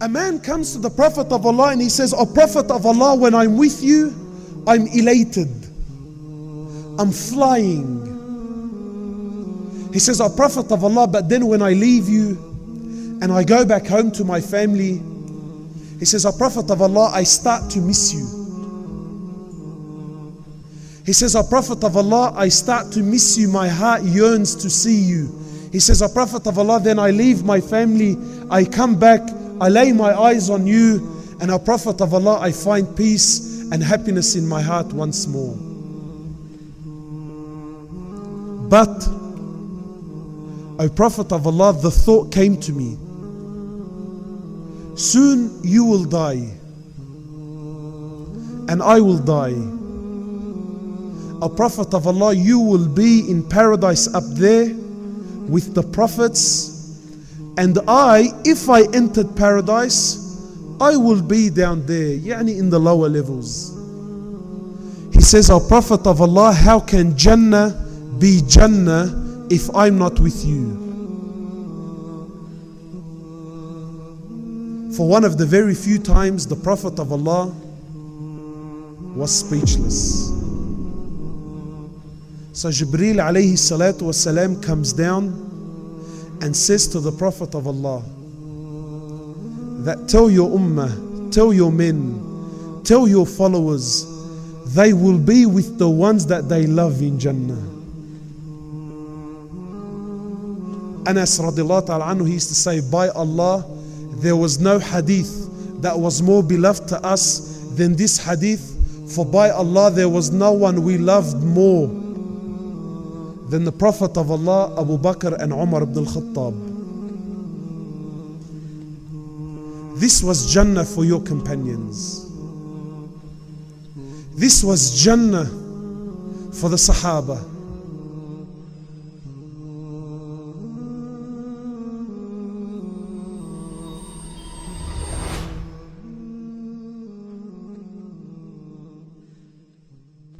A man comes to the Prophet of Allah and he says, "O Prophet of Allah, when I'm with you, I'm elated. I'm flying." He says, "O Prophet of Allah, but then when I leave you and I go back home to my family," he says, "O Prophet of Allah, I start to miss you." He says, "O Prophet of Allah, I start to miss you. My heart yearns to see you." He says, "O Prophet of Allah, then I leave my family, I come back, I lay my eyes on you, and O Prophet of Allah, I find peace and happiness in my heart once more. But, O Prophet of Allah, the thought came to me, soon you will die, and I will die. O Prophet of Allah, you will be in paradise up there with the prophets, and I, if I entered paradise, I will be down there, yani in the lower levels." He says, "O Prophet of Allah, how can Jannah be Jannah if I'm not with you?" For one of the very few times the Prophet of Allah was speechless. So Jibreel alayhi salatu wasalam comes down and says to the Prophet of Allah that, "Tell your ummah, tell your men, tell your followers, they will be with the ones that they love in Jannah." Anas radiallahu ta'ala anhu, he used to say, "By Allah, there was no hadith that was more beloved to us than this hadith, for by Allah there was no one we loved more than the Prophet of Allah, Abu Bakr and Umar ibn al-Khattab." This was Jannah for your companions. This was Jannah for the Sahaba.